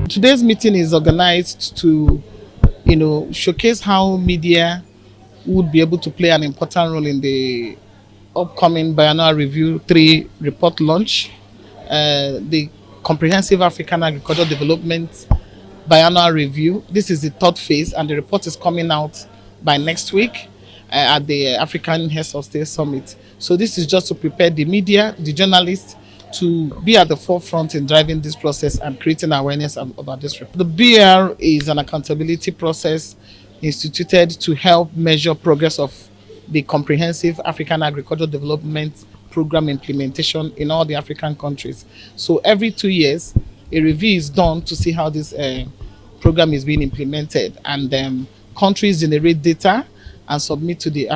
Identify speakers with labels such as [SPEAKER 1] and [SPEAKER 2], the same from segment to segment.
[SPEAKER 1] Today's meeting is organized to, showcase how media would be able to play an important role in the upcoming biannual review 3 report launch, the comprehensive African agricultural development biannual review. This is the third phase, and the report is coming out by next week at the African Heads of State Summit. So this is just to prepare the media, the journalists, to be at the forefront in driving this process and creating awareness about this report. The BR is an accountability process instituted to help measure progress of the comprehensive African agricultural development program implementation in all the African countries. So every 2 years, a review is done to see how this program is being implemented, and countries generate data and submit to the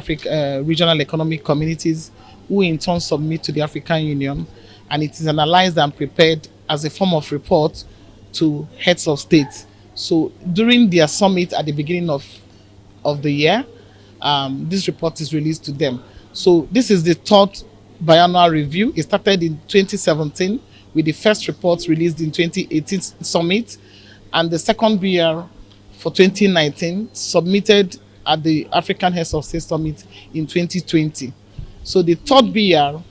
[SPEAKER 1] regional economic communities, who in turn submit to the African Union, and it is analyzed and prepared as a form of report to heads of state. So during their summit at the beginning of the year, this report is released to them. So this is the third biannual review. It started in 2017 with the first report released in 2018 summit, and the second BR for 2019 submitted at the African Heads of State Summit in 2020. So the third BR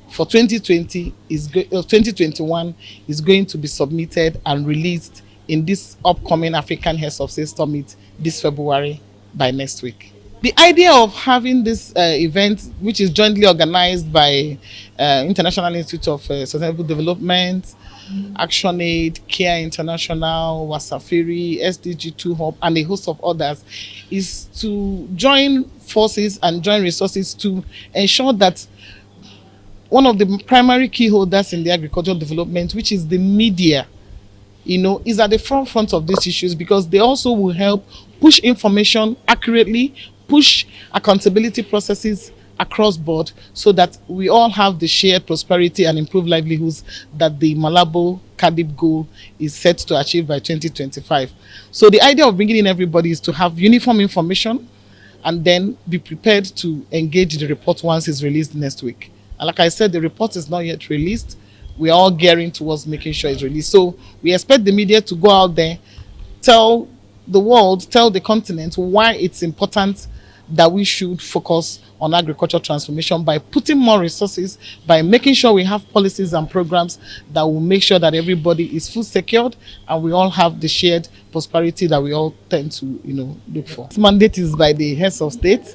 [SPEAKER 1] for 2021 is going to be submitted and released in this upcoming African Heads of State Summit this February by next week. The idea of having this event, which is jointly organized by International Institute of Sustainable Development, ActionAid, Care International, Wasafiri, SDG2 Hub, and a host of others, is to join forces and join resources to ensure that one of the primary key holders in the agricultural development, which is the media, is at the forefront of these issues, because they also will help push information accurately, push accountability processes across board, so that we all have the shared prosperity and improved livelihoods that the Malabo Cardiff goal is set to achieve by 2025. So the idea of bringing in everybody is to have uniform information and then be prepared to engage the report once it's released next week. And like I said, the report is not yet released. We are all gearing towards making sure it's released. So we expect the media to go out there, tell the world, tell the continent why it's important that we should focus on agricultural transformation by putting more resources, by making sure we have policies and programs that will make sure that everybody is food secured and we all have the shared prosperity that we all tend to look for. This mandate is by the heads of state.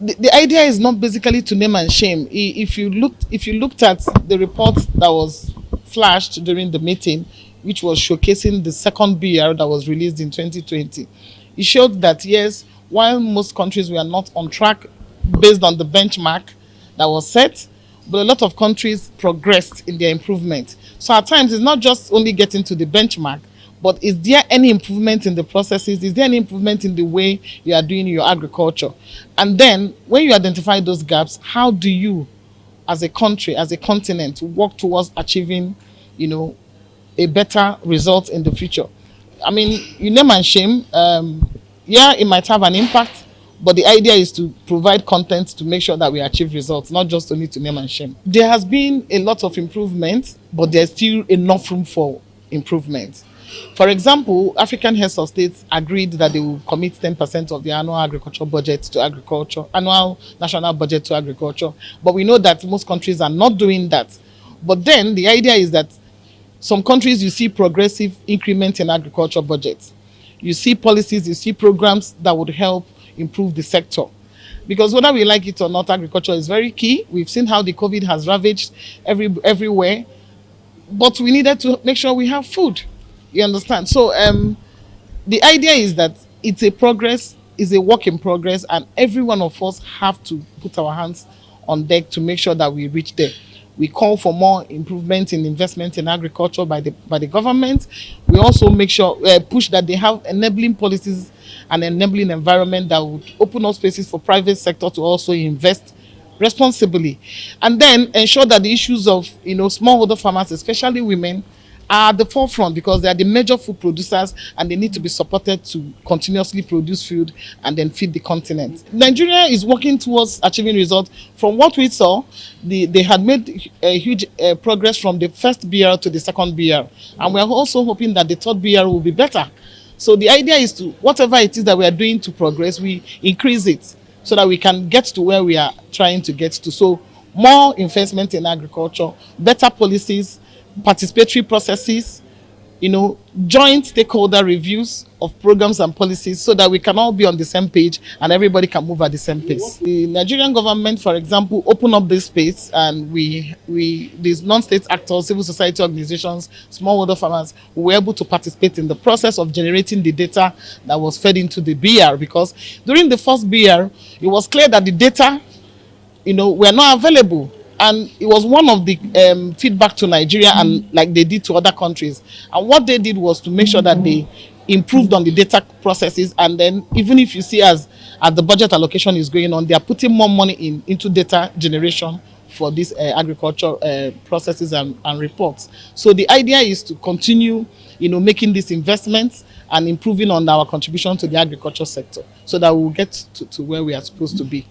[SPEAKER 1] The idea is not basically to name and shame. If you looked at the report that was flashed during the meeting, which was showcasing the second BR that was released in 2020, it showed that yes, while most countries were not on track based on the benchmark that was set, but a lot of countries progressed in their improvement. So at times it's not just only getting to the benchmark, but is there any improvement in the processes? Is there any improvement in the way you are doing your agriculture? And then when you identify those gaps, how do you, as a country, as a continent, work towards achieving, a better result in the future? I mean, you name and shame, yeah, it might have an impact, but the idea is to provide content to make sure that we achieve results, not just only to name and shame. There has been a lot of improvement, but there's still enough room for improvement. For example, African Heads of States agreed that they will commit 10% of the annual agricultural budget to agriculture, annual national budget to agriculture. But we know that most countries are not doing that. But then the idea is that some countries, you see progressive increment in agriculture budgets. You see policies, you see programs that would help improve the sector. Because whether we like it or not, agriculture is very key. We've seen how the COVID has ravaged everywhere. But we needed to make sure we have food. You understand? So the idea is that it's a progress, it's a work in progress, and every one of us have to put our hands on deck to make sure that we reach there. We call for more improvement in investment in agriculture by the government. We also make sure push that they have enabling policies and enabling environment that would open up spaces for private sector to also invest responsibly, and then ensure that the issues of smallholder farmers, especially women, are at the forefront because they are the major food producers and they need to be supported to continuously produce food and then feed the continent. Nigeria is working towards achieving results. From what we saw, they had made a huge progress from the first BR to the second BR. And we are also hoping that the third BR will be better. So the idea is to, whatever it is that we are doing to progress, we increase it so that we can get to where we are trying to get to. So more investment in agriculture, better policies, participatory processes, joint stakeholder reviews of programs and policies so that we can all be on the same page and everybody can move at the same pace. The Nigerian government, for example, opened up this space, and these non-state actors, civil society organizations, smallholder farmers, were able to participate in the process of generating the data that was fed into the BR, because during the first BR, it was clear that the data were not available. And it was one of the feedback to Nigeria, and like they did to other countries. And what they did was to make sure that they improved on the data processes. And then even if you see as the budget allocation is going on, they are putting more money into data generation for these agriculture processes and reports. So the idea is to continue making these investments and improving on our contribution to the agriculture sector so that we'll get to where we are supposed to be.